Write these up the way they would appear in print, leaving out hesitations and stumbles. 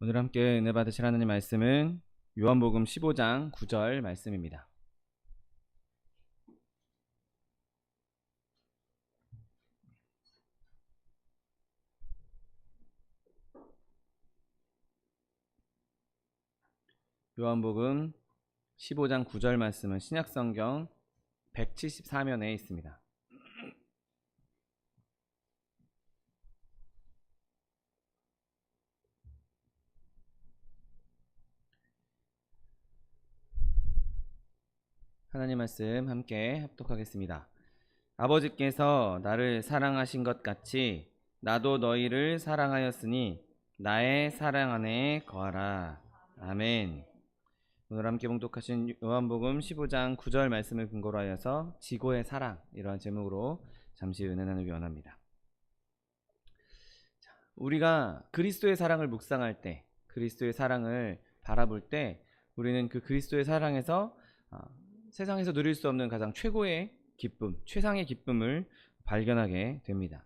오늘 함께 은혜 받으실 하나님 말씀은 요한복음 15장 9절 말씀입니다. 요한복음 15장 9절 말씀은 신약성경 174면에 있습니다. 하나님 말씀 함께 합독하겠습니다. 아버지께서 나를 사랑하신 것 같이 나도 너희를 사랑하였으니 나의 사랑 안에 거하라. 아멘. 오늘 함께 봉독하신 요한복음 15장 9절 말씀을 근거로 하여서 지고의 사랑, 이러한 제목으로 잠시 은혜 나누기 원합니다. 우리가 그리스도의 사랑을 묵상할 때, 그리스도의 사랑을 바라볼 때 우리는 그 그리스도의 사랑에서 세상에서 누릴 수 없는 가장 최고의 기쁨, 최상의 기쁨을 발견하게 됩니다.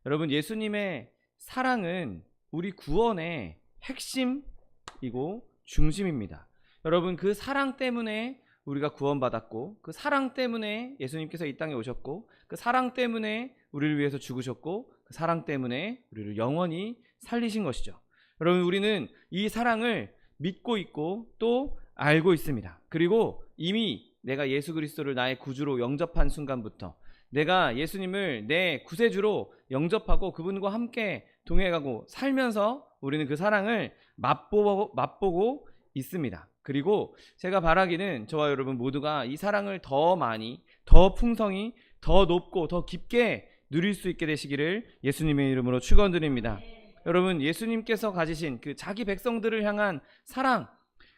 여러분, 예수님의 사랑은 우리 구원의 핵심이고 중심입니다. 여러분, 그 사랑 때문에 우리가 구원받았고, 그 사랑 때문에 예수님께서 이 땅에 오셨고, 그 사랑 때문에 우리를 위해서 죽으셨고, 그 사랑 때문에 우리를 영원히 살리신 것이죠. 여러분, 우리는 이 사랑을 믿고 있고 또 알고 있습니다. 그리고 이미 내가 예수 그리스도를 나의 구주로 영접한 순간부터, 내가 예수님을 내 구세주로 영접하고 그분과 함께 동행하고 살면서 우리는 그 사랑을 맛보고 있습니다. 그리고 제가 바라기는 저와 여러분 모두가 이 사랑을 더 많이, 더 풍성히, 더 높고 더 깊게 누릴 수 있게 되시기를 예수님의 이름으로 축원드립니다. 여러분, 예수님께서 가지신 그 자기 백성들을 향한 사랑,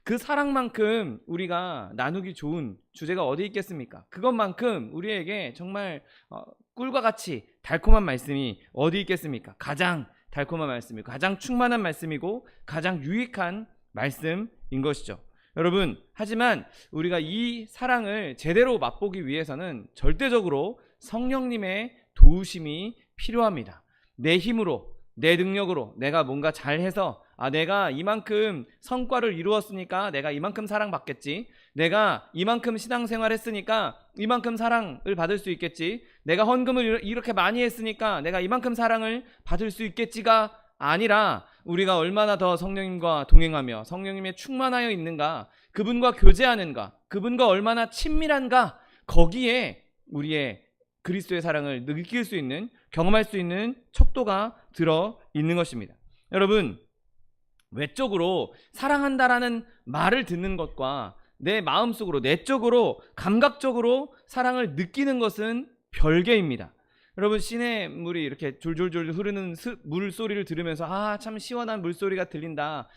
그 사랑만큼 우리가 나누기 좋은 주제가 어디 있겠습니까? 그것만큼 우리에게 정말 꿀과 같이 달콤한 말씀이 어디 있겠습니까? 가장 달콤한 말씀이고 가장 충만한 말씀이고 가장 유익한 말씀인 것이죠. 여러분, 하지만 우리가 이 사랑을 제대로 맛보기 위해서는 절대적으로 성령님의 도우심이 필요합니다. 내 힘으로, 내 능력으로 내가 뭔가 잘해서 내가 이만큼 성과를 이루었으니까 내가 이만큼 사랑받겠지, 내가 이만큼 신앙생활 했으니까 이만큼 사랑을 받을 수 있겠지, 내가 헌금을 이렇게 많이 했으니까 내가 이만큼 사랑을 받을 수 있겠지가 아니라, 우리가 얼마나 더 성령님과 동행하며 성령님에 충만하여 있는가, 그분과 교제하는가, 그분과 얼마나 친밀한가, 거기에 우리의 그리스도의 사랑을 느낄 수 있는, 경험할 수 있는 척도가 들어 있는 것입니다. 여러분, 외적으로 사랑한다라는 말을 듣는 것과 내 마음속으로, 내적으로, 감각적으로 사랑을 느끼는 것은 별개입니다. 여러분, 시냇물이 이렇게 졸졸졸 흐르는 물소리를 들으면서 참 시원한 물소리가 들린다,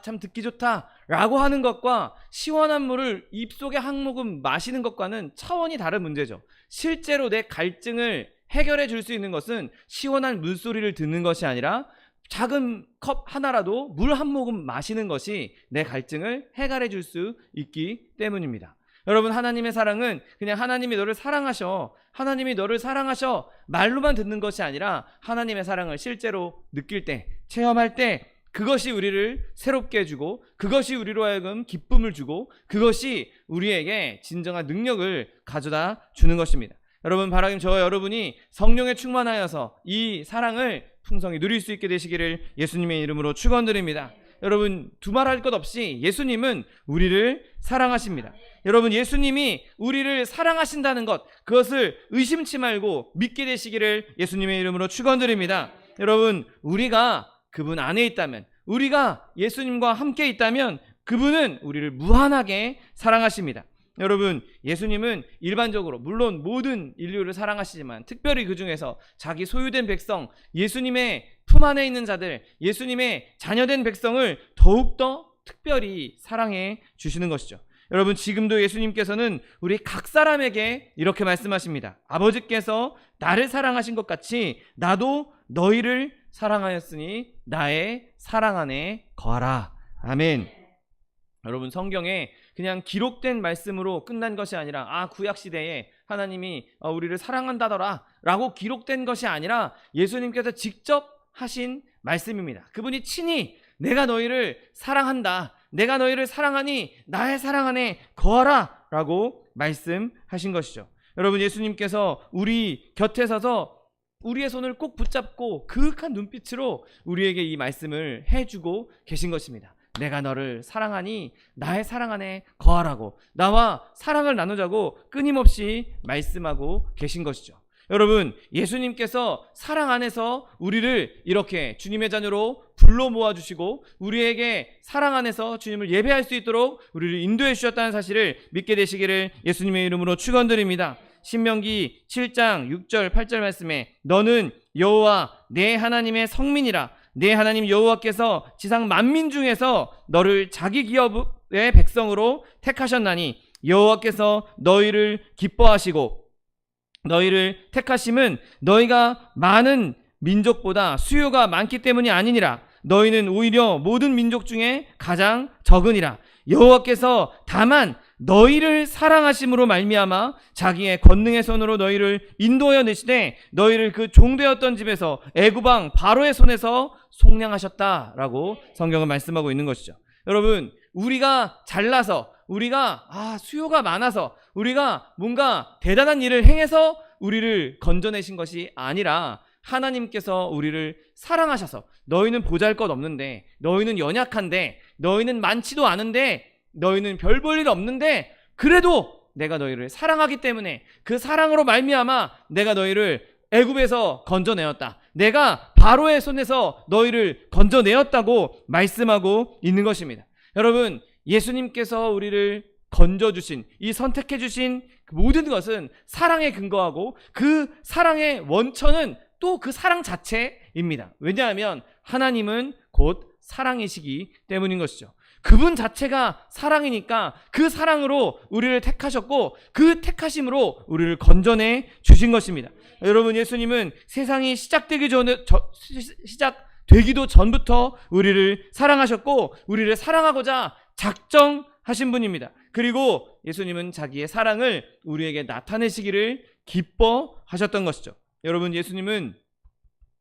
참 듣기 좋다 라고 하는 것과 시원한 물을 입속에 한 모금 마시는 것과는 차원이 다른 문제죠. 실제로 내 갈증을 해결해 줄 수 있는 것은 시원한 물소리를 듣는 것이 아니라 작은 컵 하나라도 물 한 모금 마시는 것이 내 갈증을 해결해 줄 수 있기 때문입니다. 여러분, 하나님의 사랑은 그냥 하나님이 너를 사랑하셔, 하나님이 너를 사랑하셔 말로만 듣는 것이 아니라 하나님의 사랑을 실제로 느낄 때, 체험할 때 그것이 우리를 새롭게 해주고, 그것이 우리로 하여금 기쁨을 주고, 그것이 우리에게 진정한 능력을 가져다 주는 것입니다. 여러분, 바라기는 저와 여러분이 성령에 충만하여서 이 사랑을 풍성히 누릴 수 있게 되시기를 예수님의 이름으로 축원드립니다. 여러분, 두말할 것 없이 예수님은 우리를 사랑하십니다. 여러분, 예수님이 우리를 사랑하신다는 것, 그것을 의심치 말고 믿게 되시기를 예수님의 이름으로 축원드립니다. 여러분, 우리가 그분 안에 있다면, 우리가 예수님과 함께 있다면 그분은 우리를 무한하게 사랑하십니다. 여러분, 예수님은 일반적으로 물론 모든 인류를 사랑하시지만 특별히 그 중에서 자기 소유된 백성, 예수님의 품 안에 있는 자들, 예수님의 자녀된 백성을 더욱더 특별히 사랑해 주시는 것이죠. 여러분, 지금도 예수님께서는 우리 각 사람에게 이렇게 말씀하십니다. 아버지께서 나를 사랑하신 것 같이 나도 너희를 사랑하였으니 나의 사랑 안에 거하라. 아멘. 여러분, 성경에 그냥 기록된 말씀으로 끝난 것이 아니라 구약시대에 하나님이 우리를 사랑한다더라 라고 기록된 것이 아니라 예수님께서 직접 하신 말씀입니다. 그분이 친히 내가 너희를 사랑한다, 내가 너희를 사랑하니 나의 사랑 안에 거하라 라고 말씀하신 것이죠. 여러분, 예수님께서 우리 곁에 서서 우리의 손을 꼭 붙잡고 그윽한 눈빛으로 우리에게 이 말씀을 해주고 계신 것입니다. 내가 너를 사랑하니 나의 사랑 안에 거하라고, 나와 사랑을 나누자고 끊임없이 말씀하고 계신 것이죠. 여러분, 예수님께서 사랑 안에서 우리를 이렇게 주님의 자녀로 불러 모아주시고 우리에게 사랑 안에서 주님을 예배할 수 있도록 우리를 인도해 주셨다는 사실을 믿게 되시기를 예수님의 이름으로 축원드립니다. 신명기 7장 6절 8절 말씀에 너는 여호와 내 하나님의 성민이라, 내 하나님 여호와께서 지상 만민 중에서 너를 자기 기업의 백성으로 택하셨나니 여호와께서 너희를 기뻐하시고 너희를 택하심은 너희가 많은 민족보다 수요가 많기 때문이 아니니라. 너희는 오히려 모든 민족 중에 가장 적으니라. 여호와께서 다만 너희를 사랑하심으로 말미암아 자기의 권능의 손으로 너희를 인도하여 내시되 너희를 그 종되었던 집에서 애굽 왕 바로의 손에서 속량하셨다라고 성경은 말씀하고 있는 것이죠. 여러분, 우리가 잘나서, 우리가 수요가 많아서, 우리가 뭔가 대단한 일을 행해서 우리를 건져내신 것이 아니라 하나님께서 우리를 사랑하셔서, 너희는 보잘것없는데, 너희는 연약한데, 너희는 많지도 않은데, 너희는 별 볼 일 없는데 그래도 내가 너희를 사랑하기 때문에 그 사랑으로 말미암아 내가 너희를 애굽에서 건져내었다, 내가 바로의 손에서 너희를 건져내었다고 말씀하고 있는 것입니다. 여러분, 예수님께서 우리를 건져주신, 이 선택해주신 모든 것은 사랑에 근거하고 그 사랑의 원천은 또 그 사랑 자체입니다. 왜냐하면 하나님은 곧 사랑이시기 때문인 것이죠. 그분 자체가 사랑이니까 그 사랑으로 우리를 택하셨고 그 택하심으로 우리를 건져내 주신 것입니다. 여러분, 예수님은 세상이 시작되기도 전부터 우리를 사랑하셨고 우리를 사랑하고자 작정하신 분입니다. 그리고 예수님은 자기의 사랑을 우리에게 나타내시기를 기뻐하셨던 것이죠. 여러분, 예수님은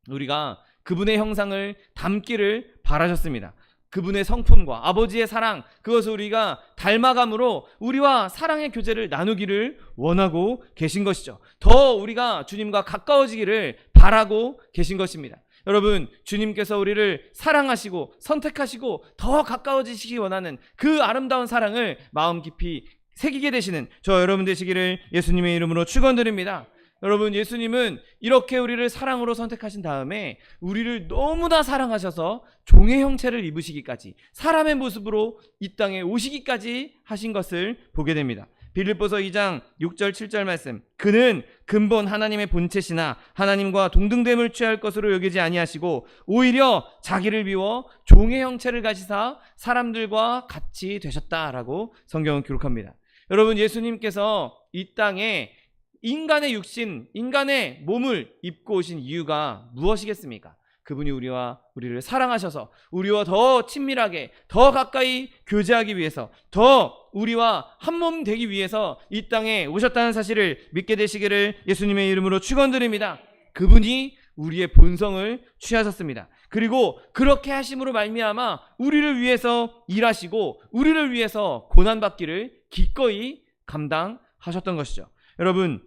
우리가 그분의 형상을 담기를 바라셨습니다. 그분의 성품과 아버지의 사랑, 그것을 우리가 닮아감으로 우리와 사랑의 교제를 나누기를 원하고 계신 것이죠. 더 우리가 주님과 가까워지기를 바라고 계신 것입니다. 여러분, 주님께서 우리를 사랑하시고 선택하시고 더 가까워지시기 원하는 그 아름다운 사랑을 마음 깊이 새기게 되시는 저 여러분 되시기를 예수님의 이름으로 축원드립니다. 여러분, 예수님은 이렇게 우리를 사랑으로 선택하신 다음에 우리를 너무나 사랑하셔서 종의 형체를 입으시기까지, 사람의 모습으로 이 땅에 오시기까지 하신 것을 보게 됩니다. 빌립보서 2장 6절 7절 말씀, 그는 근본 하나님의 본체시나 하나님과 동등됨을 취할 것으로 여기지 아니하시고 오히려 자기를 비워 종의 형체를 가지사 사람들과 같이 되셨다라고 성경은 기록합니다. 여러분, 예수님께서 이 땅에 인간의 육신, 인간의 몸을 입고 오신 이유가 무엇이겠습니까? 그분이 우리를 사랑하셔서 우리와 더 친밀하게, 더 가까이 교제하기 위해서, 더 우리와 한 몸 되기 위해서 이 땅에 오셨다는 사실을 믿게 되시기를 예수님의 이름으로 축원드립니다. 그분이 우리의 본성을 취하셨습니다. 그리고 그렇게 하심으로 말미암아 우리를 위해서 일하시고 우리를 위해서 고난받기를 기꺼이 감당하셨던 것이죠. 여러분,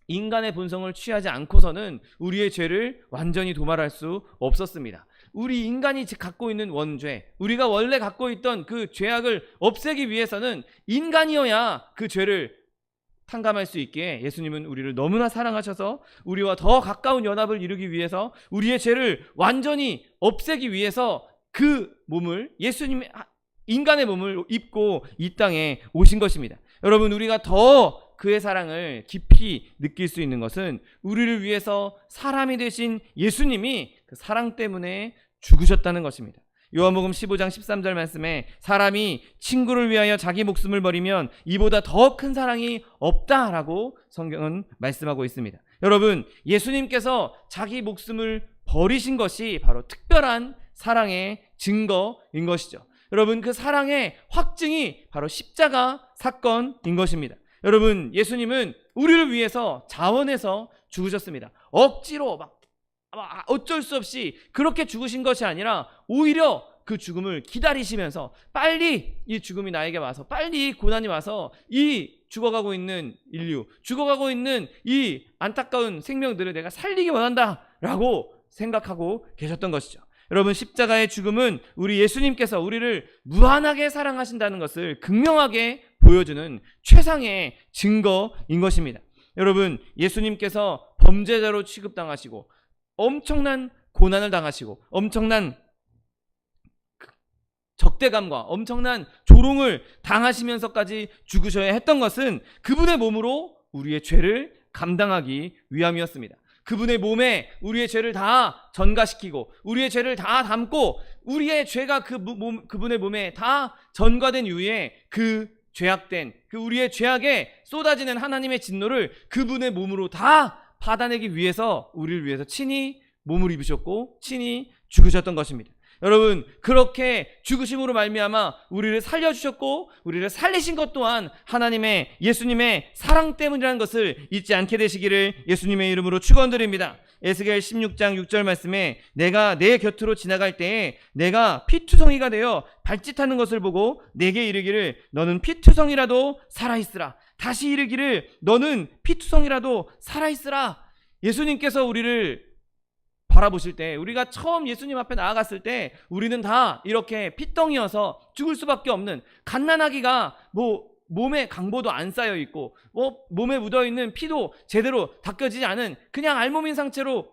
인간의 본성을 취하지 않고서는 우리의 죄를 완전히 도말할 수 없었습니다. 우리 인간이 갖고 있는 원죄, 우리가 원래 갖고 있던 그 죄악을 없애기 위해서는 인간이어야 그 죄를 탕감할 수 있기에 예수님은 우리를 너무나 사랑하셔서 우리와 더 가까운 연합을 이루기 위해서, 우리의 죄를 완전히 없애기 위해서 그 몸을, 예수님의 인간의 몸을 입고 이 땅에 오신 것입니다. 여러분, 우리가 더 그의 사랑을 깊이 느낄 수 있는 것은 우리를 위해서 사람이 되신 예수님이 그 사랑 때문에 죽으셨다는 것입니다. 요한복음 15장 13절 말씀에 사람이 친구를 위하여 자기 목숨을 버리면 이보다 더 큰 사랑이 없다라고 성경은 말씀하고 있습니다. 여러분, 예수님께서 자기 목숨을 버리신 것이 바로 특별한 사랑의 증거인 것이죠. 여러분, 그 사랑의 확증이 바로 십자가 사건인 것입니다. 여러분, 예수님은 우리를 위해서 자원해서 죽으셨습니다. 억지로 막 어쩔 수 없이 그렇게 죽으신 것이 아니라 오히려 그 죽음을 기다리시면서 빨리 이 죽음이 나에게 와서, 빨리 이 고난이 와서 이 죽어가고 있는 인류, 죽어가고 있는 이 안타까운 생명들을 내가 살리기 원한다 라고 생각하고 계셨던 것이죠. 여러분, 십자가의 죽음은 우리 예수님께서 우리를 무한하게 사랑하신다는 것을 극명하게 보여주는 최상의 증거인 것입니다. 여러분, 예수님께서 범죄자로 취급당하시고 엄청난 고난을 당하시고 엄청난 적대감과 엄청난 조롱을 당하시면서까지 죽으셔야 했던 것은 그분의 몸으로 우리의 죄를 감당하기 위함이었습니다. 그분의 몸에 우리의 죄를 다 전가시키고 우리의 죄를 다 담고 우리의 죄가 그분의 몸에 다 전가된 이후에 그 죄악된 그 우리의 죄악에 쏟아지는 하나님의 진노를 그분의 몸으로 다 받아내기 위해서 우리를 위해서 친히 몸을 입으셨고 친히 죽으셨던 것입니다. 여러분, 그렇게 죽으심으로 말미암아 우리를 살려주셨고 우리를 살리신 것 또한 하나님의 예수님의 사랑 때문이라는 것을 잊지 않게 되시기를 예수님의 이름으로 축원드립니다. 에스겔 16장 6절 말씀에 내가 내 곁으로 지나갈 때에 내가 피투성이가 되어 발짓하는 것을 보고 내게 이르기를 너는 피투성이라도 살아있으라. 다시 이르기를 너는 피투성이라도 살아있으라. 예수님께서 우리를 바라보실 때, 우리가 처음 예수님 앞에 나아갔을 때 우리는 다 이렇게 피덩이여서 죽을 수밖에 없는, 갓난아기가 몸에 강보도 안 쌓여 있고 몸에 묻어 있는 피도 제대로 닦여지지 않은 그냥 알몸인 상태로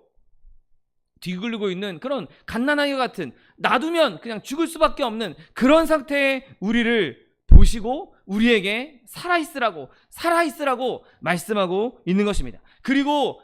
뒤굴리고 있는 그런 갓난아기 같은, 놔두면 그냥 죽을 수밖에 없는 그런 상태의 우리를 보시고 우리에게 살아있으라고 말씀하고 있는 것입니다. 그리고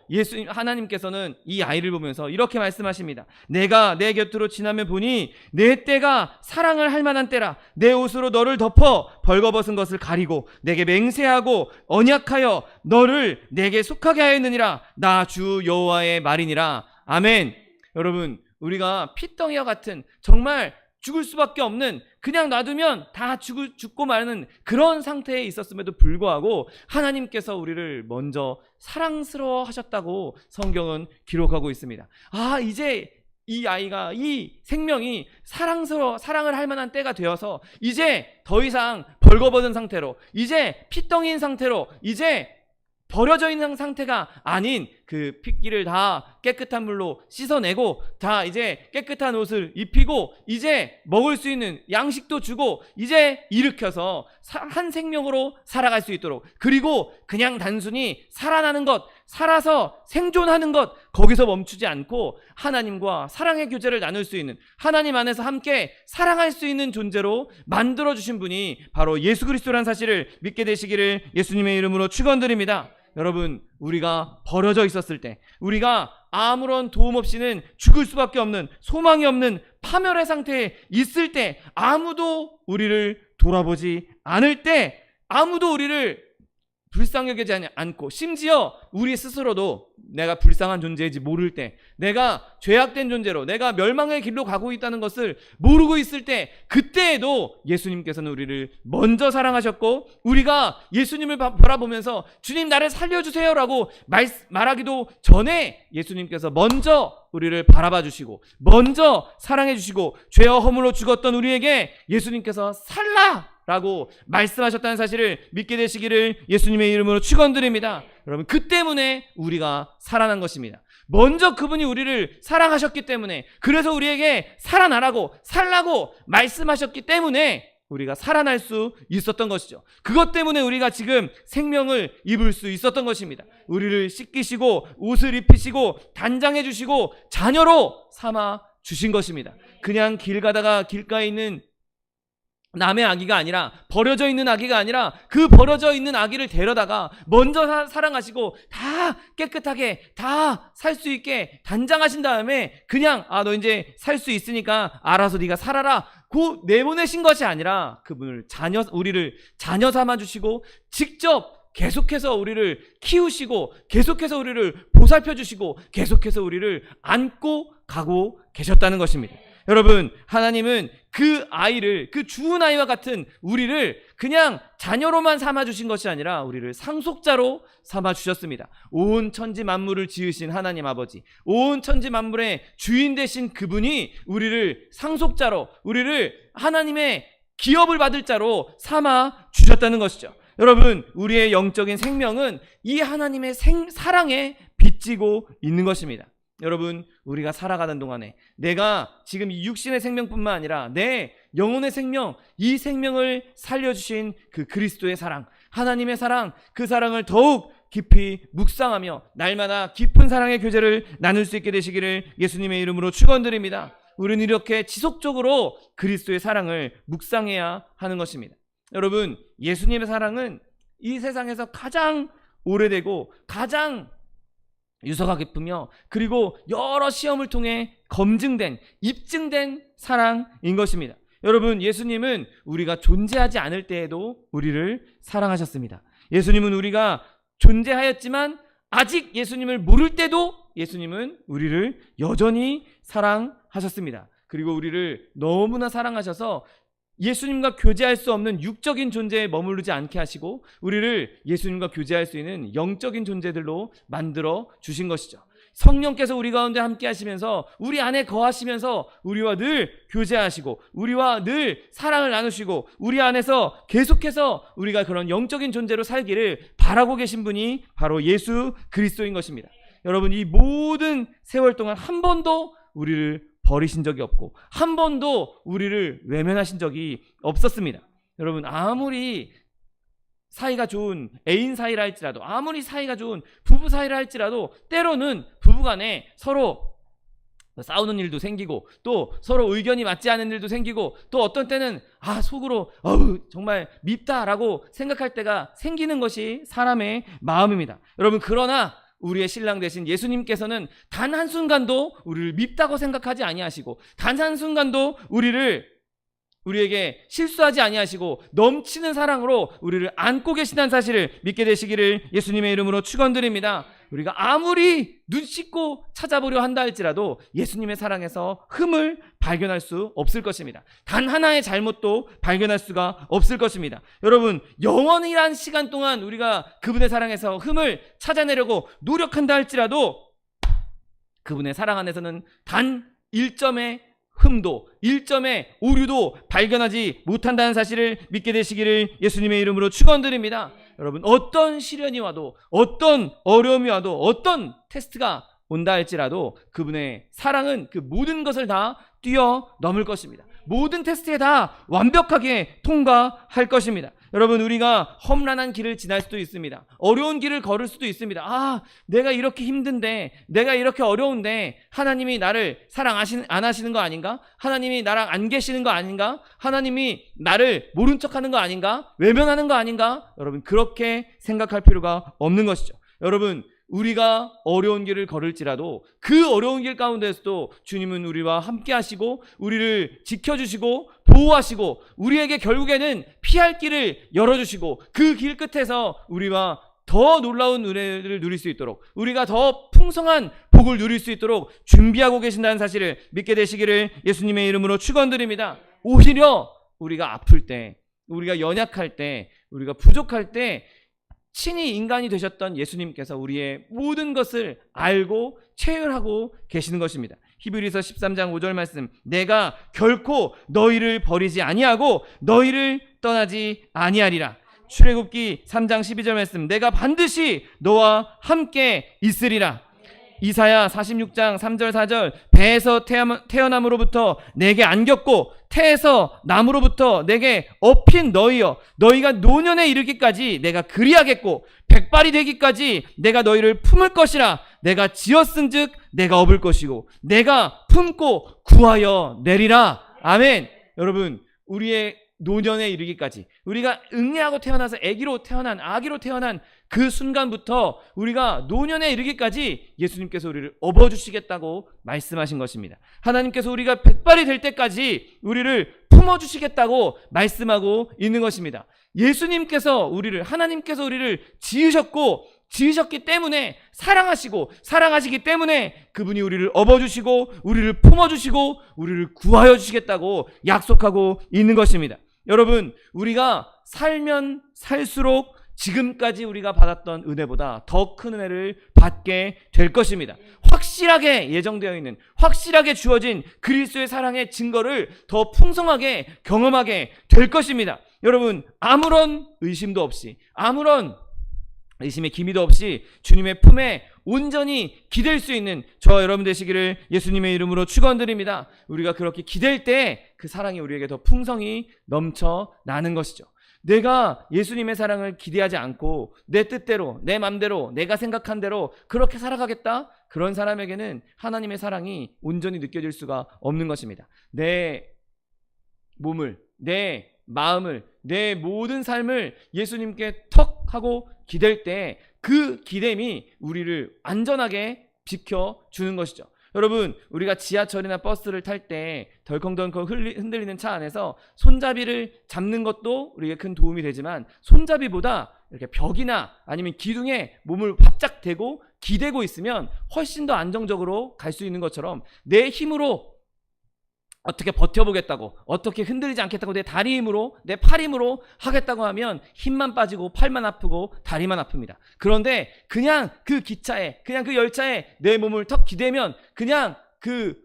하나님께서는 이 아이를 보면서 이렇게 말씀하십니다. 내가 내 곁으로 지나며 보니 내 때가 사랑을 할 만한 때라. 내 옷으로 너를 덮어 벌거벗은 것을 가리고 내게 맹세하고 언약하여 너를 내게 속하게 하였느니라. 나 주 여호와의 말이니라. 아멘. 여러분, 우리가 피덩이와 같은 정말 죽을 수밖에 없는, 그냥 놔두면 다 죽고 마는 그런 상태에 있었음에도 불구하고 하나님께서 우리를 먼저 사랑스러워 하셨다고 성경은 기록하고 있습니다. 이제 이 아이가, 이 생명이 사랑을 할 만한 때가 되어서 이제 더 이상 벌거벗은 상태로, 이제 피덩이인 상태로, 이제 버려져 있는 상태가 아닌 그 핏기를 다 깨끗한 물로 씻어내고 다 이제 깨끗한 옷을 입히고 이제 먹을 수 있는 양식도 주고 이제 일으켜서 한 생명으로 살아갈 수 있도록, 그리고 그냥 단순히 살아나는 것, 살아서 생존하는 것, 거기서 멈추지 않고 하나님과 사랑의 교제를 나눌 수 있는, 하나님 안에서 함께 사랑할 수 있는 존재로 만들어주신 분이 바로 예수 그리스도라는 사실을 믿게 되시기를 예수님의 이름으로 축원드립니다. 여러분, 우리가 버려져 있었을 때, 우리가 아무런 도움 없이는 죽을 수밖에 없는, 소망이 없는 파멸의 상태에 있을 때, 아무도 우리를 돌아보지 않을 때, 아무도 우리를 불쌍히 여기지 않고, 심지어 우리 스스로도 내가 불쌍한 존재인지 모를 때, 내가 죄악된 존재로, 내가 멸망의 길로 가고 있다는 것을 모르고 있을 때, 그때에도 예수님께서는 우리를 먼저 사랑하셨고, 우리가 예수님을 바라보면서 주님 나를 살려주세요 라고 말하기도 전에 예수님께서 먼저 우리를 바라봐 주시고 먼저 사랑해 주시고 죄와 허물로 죽었던 우리에게 예수님께서 살라 라고 말씀하셨다는 사실을 믿게 되시기를 예수님의 이름으로 축원드립니다. 여러분, 그 때문에 우리가 살아난 것입니다. 먼저 그분이 우리를 사랑하셨기 때문에, 그래서 우리에게 살아나라고, 살라고 말씀하셨기 때문에 우리가 살아날 수 있었던 것이죠. 그것 때문에 우리가 지금 생명을 입을 수 있었던 것입니다. 우리를 씻기시고 옷을 입히시고 단장해 주시고 자녀로 삼아 주신 것입니다. 그냥 길 가다가 길가에 있는 남의 아기가 아니라, 버려져 있는 아기가 아니라, 그 버려져 있는 아기를 데려다가 먼저 사랑하시고 다 깨끗하게 다 살 수 있게 단장하신 다음에 그냥 너 이제 살 수 있으니까 알아서 네가 살아라 고 내보내신 것이 아니라, 그분을 우리를 자녀 삼아 주시고 직접 계속해서 우리를 키우시고 계속해서 우리를 보살펴 주시고 계속해서 우리를 안고 가고 계셨다는 것입니다. 여러분, 하나님은 그 아이를, 그 죽은 아이와 같은 우리를 그냥 자녀로만 삼아주신 것이 아니라 우리를 상속자로 삼아주셨습니다. 온 천지 만물을 지으신 하나님 아버지, 온 천지 만물의 주인 되신 그분이 우리를 상속자로, 우리를 하나님의 기업을 받을 자로 삼아주셨다는 것이죠. 여러분, 우리의 영적인 생명은 이 하나님의 사랑에 빚지고 있는 것입니다. 여러분, 우리가 살아가는 동안에 내가 지금 이 육신의 생명뿐만 아니라 내 영혼의 생명, 이 생명을 살려주신 그 그리스도의 사랑, 하나님의 사랑, 그 사랑을 더욱 깊이 묵상하며 날마다 깊은 사랑의 교제를 나눌 수 있게 되시기를 예수님의 이름으로 축원드립니다. 우리는 이렇게 지속적으로 그리스도의 사랑을 묵상해야 하는 것입니다. 여러분, 예수님의 사랑은 이 세상에서 가장 오래되고 가장 유서가 깊으며 그리고 여러 시험을 통해 검증된, 입증된 사랑인 것입니다. 여러분, 예수님은 우리가 존재하지 않을 때에도 우리를 사랑하셨습니다. 예수님은 우리가 존재하였지만 아직 예수님을 모를 때도 예수님은 우리를 여전히 사랑하셨습니다. 그리고 우리를 너무나 사랑하셔서 예수님과 교제할 수 없는 육적인 존재에 머무르지 않게 하시고 우리를 예수님과 교제할 수 있는 영적인 존재들로 만들어 주신 것이죠. 성령께서 우리 가운데 함께 하시면서 우리 안에 거하시면서 우리와 늘 교제하시고 우리와 늘 사랑을 나누시고 우리 안에서 계속해서 우리가 그런 영적인 존재로 살기를 바라고 계신 분이 바로 예수 그리스도인 것입니다. 여러분, 이 모든 세월 동안 한 번도 우리를 버리신 적이 없고 한 번도 우리를 외면하신 적이 없었습니다. 여러분, 아무리 사이가 좋은 애인 사이라 할지라도, 아무리 사이가 좋은 부부 사이라 할지라도 때로는 부부간에 서로 싸우는 일도 생기고 또 서로 의견이 맞지 않은 일도 생기고 또 어떤 때는 속으로 정말 밉다라고 생각할 때가 생기는 것이 사람의 마음입니다. 여러분, 그러나 우리의 신랑 되신 예수님께서는 단 한순간도 우리를 밉다고 생각하지 아니하시고 단 한순간도 우리에게 실수하지 아니하시고 넘치는 사랑으로 우리를 안고 계시다는 사실을 믿게 되시기를 예수님의 이름으로 축원드립니다. 우리가 아무리 눈 씻고 찾아보려 한다 할지라도 예수님의 사랑에서 흠을 발견할 수 없을 것입니다. 단 하나의 잘못도 발견할 수가 없을 것입니다. 여러분, 영원이란 시간 동안 우리가 그분의 사랑에서 흠을 찾아내려고 노력한다 할지라도 그분의 사랑 안에서는 단 1점의 흠도 1점의 오류도 발견하지 못한다는 사실을 믿게 되시기를 예수님의 이름으로 축원드립니다. 여러분, 어떤 시련이 와도 어떤 어려움이 와도 어떤 테스트가 온다 할지라도 그분의 사랑은 그 모든 것을 다 뛰어넘을 것입니다. 모든 테스트에 다 완벽하게 통과할 것입니다. 여러분, 우리가 험난한 길을 지날 수도 있습니다. 어려운 길을 걸을 수도 있습니다. 내가 이렇게 힘든데, 내가 이렇게 어려운데 하나님이 나를 사랑 안 하시는 거 아닌가? 하나님이 나랑 안 계시는 거 아닌가? 하나님이 나를 모른 척하는 거 아닌가? 외면하는 거 아닌가? 여러분, 그렇게 생각할 필요가 없는 것이죠. 여러분, 우리가 어려운 길을 걸을지라도 그 어려운 길 가운데서도 주님은 우리와 함께 하시고 우리를 지켜주시고 보호하시고 우리에게 결국에는 피할 길을 열어주시고 그 길 끝에서 우리와 더 놀라운 은혜를 누릴 수 있도록, 우리가 더 풍성한 복을 누릴 수 있도록 준비하고 계신다는 사실을 믿게 되시기를 예수님의 이름으로 축원드립니다. 오히려 우리가 아플 때, 우리가 연약할 때, 우리가 부족할 때 친히 인간이 되셨던 예수님께서 우리의 모든 것을 알고 체휼하고 계시는 것입니다. 히브리서 13장 5절 말씀, 내가 결코 너희를 버리지 아니하고 너희를 떠나지 아니하리라. 출애굽기 3장 12절 말씀, 내가 반드시 너와 함께 있으리라. 이사야 46장 3절 4절, 배에서 태어남으로부터 내게 안겼고 태에서 남으로부터 내게 업힌 너희여, 너희가 노년에 이르기까지 내가 그리하겠고 백발이 되기까지 내가 너희를 품을 것이라. 내가 지었은즉 내가 업을 것이고 내가 품고 구하여 내리라. 아멘. 여러분, 우리의 노년에 이르기까지, 우리가 응애하고 태어나서 아기로 태어난 그 순간부터 우리가 노년에 이르기까지 예수님께서 우리를 업어주시겠다고 말씀하신 것입니다. 하나님께서 우리가 백발이 될 때까지 우리를 품어주시겠다고 말씀하고 있는 것입니다. 예수님께서 하나님께서 우리를 지으셨고 지으셨기 때문에 사랑하시기 때문에 그분이 우리를 업어주시고 우리를 품어주시고 우리를 구하여 주시겠다고 약속하고 있는 것입니다. 여러분, 우리가 살면 살수록 지금까지 우리가 받았던 은혜보다 더 큰 은혜를 받게 될 것입니다. 확실하게 예정되어 있는, 확실하게 주어진 그리스도의 사랑의 증거를 더 풍성하게 경험하게 될 것입니다. 여러분, 아무런 의심도 없이, 아무런 의심의 기미도 없이 주님의 품에 온전히 기댈 수 있는 저와 여러분 되시기를 예수님의 이름으로 축원드립니다. 우리가 그렇게 기댈 때 그 사랑이 우리에게 더 풍성히 넘쳐나는 것이죠. 내가 예수님의 사랑을 기대하지 않고 내 뜻대로, 내 맘대로, 내가 생각한 대로 그렇게 살아가겠다? 그런 사람에게는 하나님의 사랑이 온전히 느껴질 수가 없는 것입니다. 내 몸을, 내 마음을, 내 모든 삶을 예수님께 턱 하고 기댈 때 그 기댐이 우리를 안전하게 지켜주는 것이죠. 여러분, 우리가 지하철이나 버스를 탈 때 덜컹덜컹 흔들리는 차 안에서 손잡이를 잡는 것도 우리에게 큰 도움이 되지만 손잡이보다 이렇게 벽이나 아니면 기둥에 몸을 바짝 대고 기대고 있으면 훨씬 더 안정적으로 갈 수 있는 것처럼 내 힘으로 어떻게 버텨보겠다고, 어떻게 흔들리지 않겠다고 내 다리 힘으로, 내 팔 힘으로 하겠다고 하면 힘만 빠지고 팔만 아프고 다리만 아픕니다. 그런데 그냥 그 기차에, 그냥 그 열차에 내 몸을 턱 기대면 그냥 그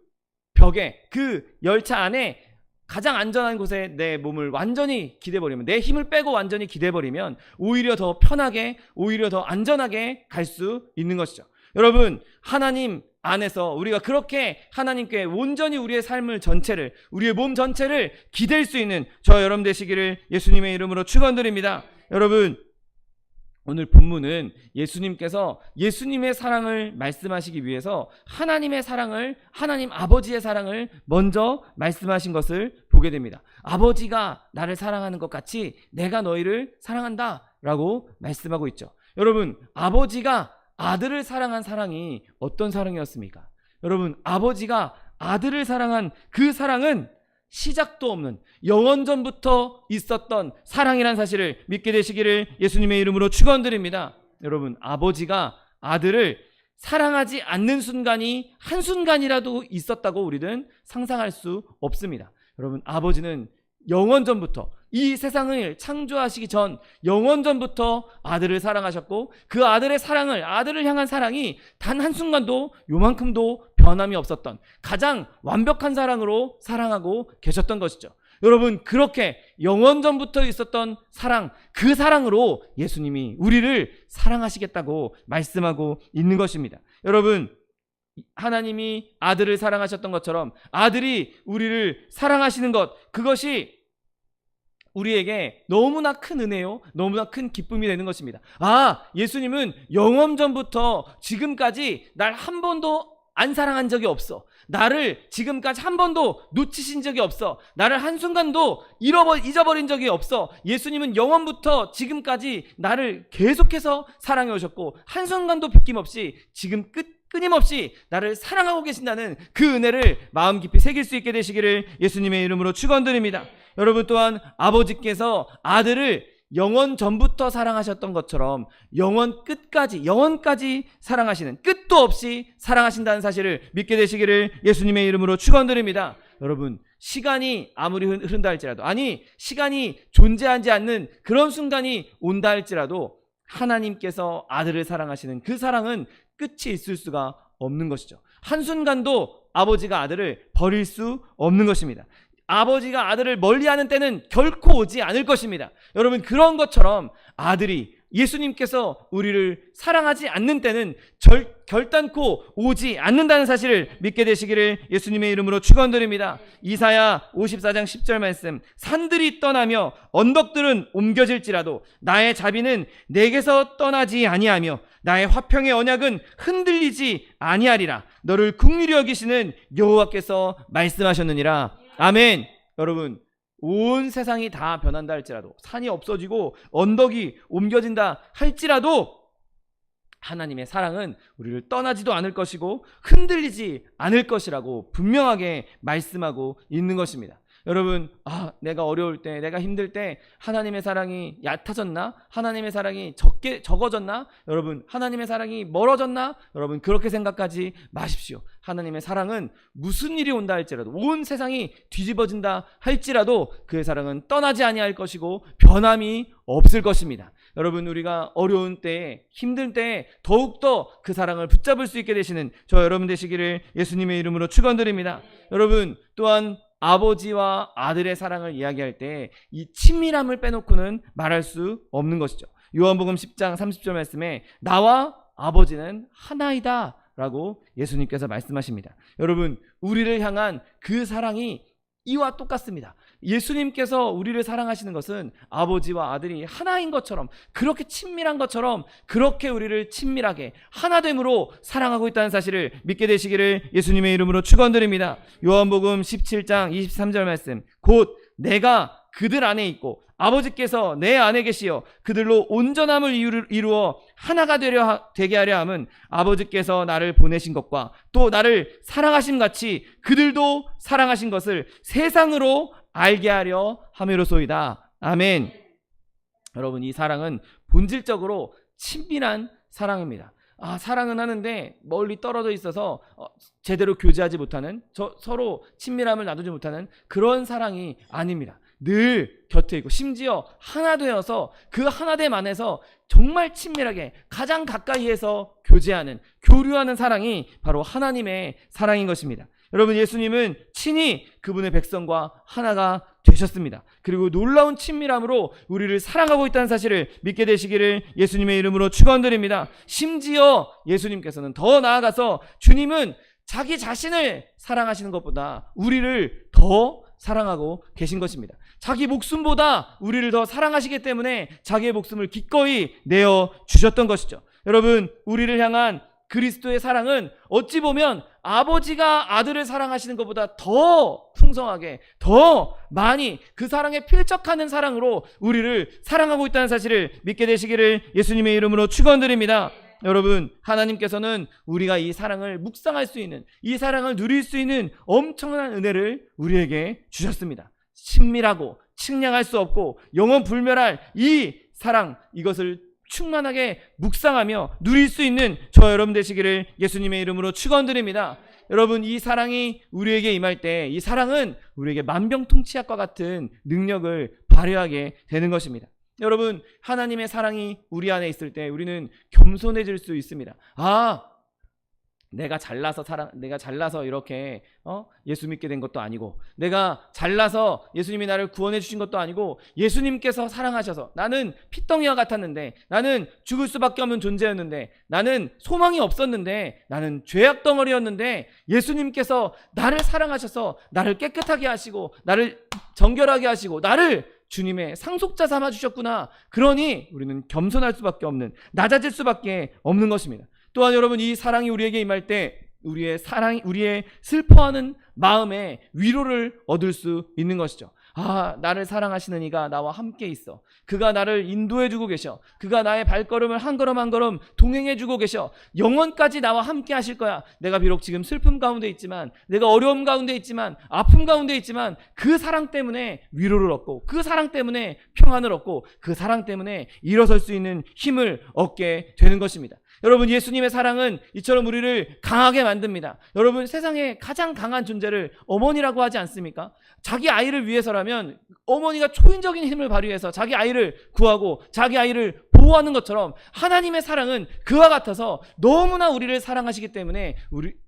벽에, 그 열차 안에 가장 안전한 곳에 내 몸을 완전히 기대버리면, 내 힘을 빼고 완전히 기대버리면 오히려 더 편하게, 오히려 더 안전하게 갈 수 있는 것이죠. 여러분, 하나님 안에서 우리가 그렇게 하나님께 온전히 우리의 삶을 전체를, 우리의 몸 전체를 기댈 수 있는 저 여러분 되시기를 예수님의 이름으로 축원드립니다. 여러분, 오늘 본문은 예수님께서 예수님의 사랑을 말씀하시기 위해서 하나님의 사랑을, 하나님 아버지의 사랑을 먼저 말씀하신 것을 보게 됩니다. 아버지가 나를 사랑하는 것 같이 내가 너희를 사랑한다 라고 말씀하고 있죠. 여러분, 아버지가 아들을 사랑한 사랑이 어떤 사랑이었습니까? 여러분, 아버지가 아들을 사랑한 그 사랑은 시작도 없는 영원전부터 있었던 사랑이라는 사실을 믿게 되시기를 예수님의 이름으로 축원드립니다. 여러분, 아버지가 아들을 사랑하지 않는 순간이 한순간이라도 있었다고 우리는 상상할 수 없습니다. 여러분, 아버지는 영원전부터, 이 세상을 창조하시기 전 영원전부터 아들을 사랑하셨고 그 아들의 사랑을, 아들을 향한 사랑이 단 한순간도 요만큼도 변함이 없었던 가장 완벽한 사랑으로 사랑하고 계셨던 것이죠. 여러분, 그렇게 영원전부터 있었던 사랑, 그 사랑으로 예수님이 우리를 사랑하시겠다고 말씀하고 있는 것입니다. 여러분, 하나님이 아들을 사랑하셨던 것처럼 아들이 우리를 사랑하시는 것, 그것이 우리에게 너무나 큰 은혜요, 너무나 큰 기쁨이 되는 것입니다. 아, 예수님은 영원전부터 지금까지 날 한 번도 안 사랑한 적이 없어. 나를 지금까지 한 번도 놓치신 적이 없어. 나를 한순간도 잊어버린 적이 없어. 예수님은 영원부터 지금까지 나를 계속해서 사랑해 오셨고 한순간도 빗김없이 지금 끊임없이 나를 사랑하고 계신다는 그 은혜를 마음 깊이 새길 수 있게 되시기를 예수님의 이름으로 축원드립니다. 여러분, 또한 아버지께서 아들을 영원 전부터 사랑하셨던 것처럼 영원까지 사랑하시는, 끝도 없이 사랑하신다는 사실을 믿게 되시기를 예수님의 이름으로 축원드립니다. 여러분, 시간이 아무리 흐른다 할지라도, 아니 시간이 존재하지 않는 그런 순간이 온다 할지라도 하나님께서 아들을 사랑하시는 그 사랑은 끝이 있을 수가 없는 것이죠. 한순간도 아버지가 아들을 버릴 수 없는 것입니다. 아버지가 아들을 멀리하는 때는 결코 오지 않을 것입니다. 여러분, 그런 것처럼 아들이, 예수님께서 우리를 사랑하지 않는 때는 결단코 오지 않는다는 사실을 믿게 되시기를 예수님의 이름으로 축원드립니다. 이사야 54장 10절 말씀, 산들이 떠나며 언덕들은 옮겨질지라도 나의 자비는 내게서 떠나지 아니하며 나의 화평의 언약은 흔들리지 아니하리라. 너를 긍휼히 여기시는 여호와께서 말씀하셨느니라. 아멘. 여러분, 온 세상이 다 변한다 할지라도, 산이 없어지고 언덕이 옮겨진다 할지라도 하나님의 사랑은 우리를 떠나지도 않을 것이고 흔들리지 않을 것이라고 분명하게 말씀하고 있는 것입니다. 여러분, 내가 어려울 때, 내가 힘들 때 하나님의 사랑이 얕아졌나? 하나님의 사랑이 적어졌나? 여러분, 하나님의 사랑이 멀어졌나? 여러분, 그렇게 생각하지 마십시오. 하나님의 사랑은 무슨 일이 온다 할지라도, 온 세상이 뒤집어진다 할지라도 그의 사랑은 떠나지 아니할 것이고 변함이 없을 것입니다. 여러분, 우리가 어려운 때에, 힘들 때에 더욱더 그 사랑을 붙잡을 수 있게 되시는 저 여러분 되시기를 예수님의 이름으로 축원드립니다. 여러분, 또한 아버지와 아들의 사랑을 이야기할 때 이 친밀함을 빼놓고는 말할 수 없는 것이죠. 요한복음 10장 30절 말씀에 나와 아버지는 하나이다 라고 예수님께서 말씀하십니다. 여러분, 우리를 향한 그 사랑이 이와 똑같습니다. 예수님께서 우리를 사랑하시는 것은 아버지와 아들이 하나인 것처럼, 그렇게 친밀한 것처럼, 그렇게 우리를 친밀하게 하나됨으로 사랑하고 있다는 사실을 믿게 되시기를 예수님의 이름으로 축원드립니다. 요한복음 17장 23절 말씀, 곧 내가 그들 안에 있고 아버지께서 내 안에 계시어 그들로 온전함을 이루어 하나가 되게 하려 함은 아버지께서 나를 보내신 것과 또 나를 사랑하심 같이 그들도 사랑하신 것을 세상으로 알게 하려 함이로소이다. 아멘. 여러분, 이 사랑은 본질적으로 친밀한 사랑입니다. 사랑은 하는데 멀리 떨어져 있어서 제대로 교제하지 못하는, 서로 친밀함을 나누지 못하는 그런 사랑이 아닙니다. 늘 곁에 있고 심지어 하나 되어서 그 하나됨 안에서 정말 친밀하게 가장 가까이에서 교류하는 사랑이 바로 하나님의 사랑인 것입니다. 여러분, 예수님은 친히 그분의 백성과 하나가 되셨습니다. 그리고 놀라운 친밀함으로 우리를 사랑하고 있다는 사실을 믿게 되시기를 예수님의 이름으로 축원드립니다. 심지어 예수님께서는 더 나아가서 주님은 자기 자신을 사랑하시는 것보다 우리를 더 사랑하고 계신 것입니다. 자기 목숨보다 우리를 더 사랑하시기 때문에 자기의 목숨을 기꺼이 내어 주셨던 것이죠. 여러분, 우리를 향한 그리스도의 사랑은 어찌 보면 아버지가 아들을 사랑하시는 것보다 더 풍성하게, 더 많이 그 사랑에 필적하는 사랑으로 우리를 사랑하고 있다는 사실을 믿게 되시기를 예수님의 이름으로 축원드립니다. 여러분, 하나님께서는 우리가 이 사랑을 묵상할 수 있는, 이 사랑을 누릴 수 있는 엄청난 은혜를 우리에게 주셨습니다. 친밀하고 측량할 수 없고 영원 불멸할 이 사랑, 이것을 충만하게 묵상하며 누릴 수 있는 저 여러분 되시기를 예수님의 이름으로 축원드립니다. 여러분, 이 사랑이 우리에게 임할 때 이 사랑은 우리에게 만병통치약과 같은 능력을 발휘하게 되는 것입니다. 여러분, 하나님의 사랑이 우리 안에 있을 때 우리는 겸손해질 수 있습니다. 내가 잘나서 이렇게 예수 믿게 된 것도 아니고, 내가 잘나서 예수님이 나를 구원해 주신 것도 아니고, 예수님께서 사랑하셔서 나는 핏덩이와 같았는데, 나는 죽을 수밖에 없는 존재였는데, 나는 소망이 없었는데, 나는 죄악 덩어리였는데 예수님께서 나를 사랑하셔서 나를 깨끗하게 하시고 나를 정결하게 하시고 나를 주님의 상속자 삼아 주셨구나. 그러니 우리는 겸손할 수밖에 없는, 낮아질 수밖에 없는 것입니다. 또한 여러분, 이 사랑이 우리에게 임할 때 우리의 슬퍼하는 마음에 위로를 얻을 수 있는 것이죠. 나를 사랑하시는 이가 나와 함께 있어. 그가 나를 인도해주고 계셔. 그가 나의 발걸음을 한 걸음 한 걸음 동행해주고 계셔. 영원까지 나와 함께 하실 거야. 내가 비록 지금 슬픔 가운데 있지만, 내가 어려움 가운데 있지만, 아픔 가운데 있지만, 그 사랑 때문에 위로를 얻고, 그 사랑 때문에 평안을 얻고, 그 사랑 때문에 일어설 수 있는 힘을 얻게 되는 것입니다. 여러분, 예수님의 사랑은 이처럼 우리를 강하게 만듭니다. 여러분, 세상에 가장 강한 존재를 어머니라고 하지 않습니까? 자기 아이를 위해서라면 어머니가 초인적인 힘을 발휘해서 자기 아이를 구하고 자기 아이를 보호하는 것처럼 하나님의 사랑은 그와 같아서 너무나 우리를 사랑하시기 때문에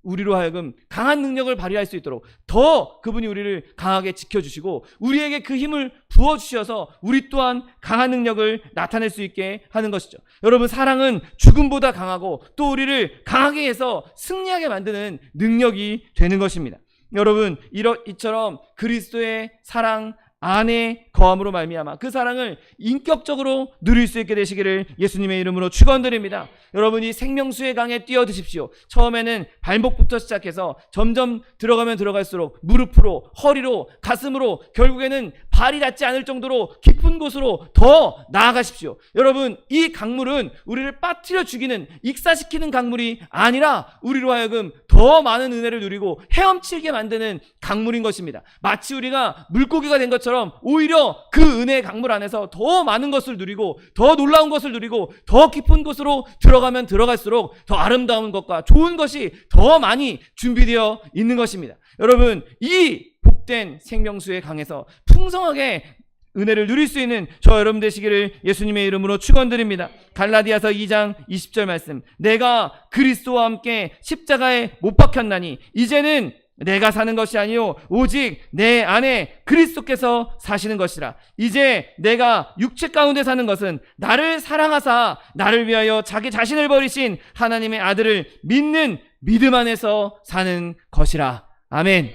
우리로 하여금 강한 능력을 발휘할 수 있도록 더 그분이 우리를 강하게 지켜주시고 우리에게 그 힘을 부어주셔서 우리 또한 강한 능력을 나타낼 수 있게 하는 것이죠. 여러분, 사랑은 죽음보다 강하고 또 우리를 강하게 해서 승리하게 만드는 능력이 되는 것입니다. 여러분, 이처럼 그리스도의 사랑 안에 거함으로 말미암아 그 사랑을 인격적으로 누릴 수 있게 되시기를 예수님의 이름으로 축원드립니다. 여러분이 생명수의 강에 뛰어드십시오. 처음에는 발목부터 시작해서 점점 들어가면 들어갈수록 무릎으로, 허리로, 가슴으로, 결국에는 발이 닿지 않을 정도로 깊은 곳으로 더 나아가십시오. 여러분, 이 강물은 우리를 빠뜨려 죽이는, 익사시키는 강물이 아니라 우리로 하여금 더 많은 은혜를 누리고 헤엄치게 만드는 강물인 것입니다. 마치 우리가 물고기가 된 것처럼 오히려 그 은혜의 강물 안에서 더 많은 것을 누리고 더 놀라운 것을 누리고 더 깊은 곳으로 들어가면 들어갈수록 더 아름다운 것과 좋은 것이 더 많이 준비되어 있는 것입니다. 여러분, 이 복된 생명수의 강에서 풍성하게 은혜를 누릴 수 있는 저 여러분 되시기를 예수님의 이름으로 축원드립니다. 갈라디아서 2장 20절 말씀, 내가 그리스도와 함께 십자가에 못 박혔나니 이제는 내가 사는 것이 아니요 오직 내 안에 그리스도께서 사시는 것이라. 이제 내가 육체 가운데 사는 것은 나를 사랑하사 나를 위하여 자기 자신을 버리신 하나님의 아들을 믿는 믿음 안에서 사는 것이라. 아멘.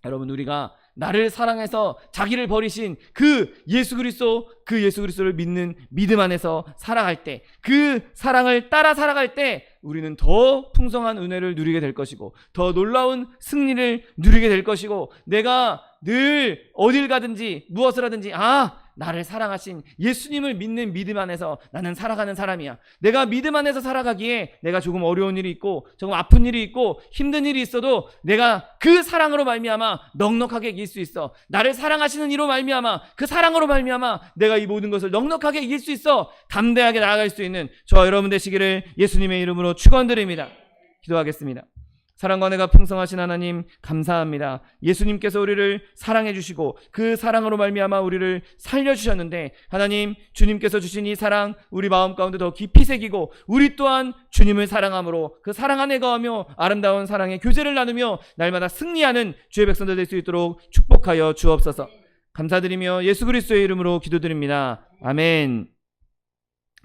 여러분, 우리가 나를 사랑해서 자기를 버리신 그 예수 그리스도를 믿는 믿음 안에서 살아갈 때, 그 사랑을 따라 살아갈 때 우리는 더 풍성한 은혜를 누리게 될 것이고 더 놀라운 승리를 누리게 될 것이고, 내가 늘 어딜 가든지 무엇을 하든지 나를 사랑하신 예수님을 믿는 믿음 안에서 나는 살아가는 사람이야. 내가 믿음 안에서 살아가기에 내가 조금 어려운 일이 있고 조금 아픈 일이 있고 힘든 일이 있어도 내가 그 사랑으로 말미암아 넉넉하게 이길 수 있어. 나를 사랑하시는 이로 말미암아, 그 사랑으로 말미암아 내가 이 모든 것을 넉넉하게 이길 수 있어. 담대하게 나아갈 수 있는 저 여러분 되시기를 예수님의 이름으로 축원드립니다. 기도하겠습니다. 사랑과 은혜가 풍성하신 하나님, 감사합니다. 예수님께서 우리를 사랑해 주시고 그 사랑으로 말미암아 우리를 살려주셨는데, 하나님, 주님께서 주신 이 사랑 우리 마음 가운데 더 깊이 새기고 우리 또한 주님을 사랑함으로 그 사랑 안에 거하며 아름다운 사랑의 교제를 나누며 날마다 승리하는 주의 백성들 될 수 있도록 축복하여 주옵소서. 감사드리며 예수 그리스도의 이름으로 기도드립니다. 아멘.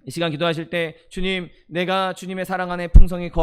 이 시간 기도하실 때, 주님, 내가 주님의 사랑 안에 풍성히 거하기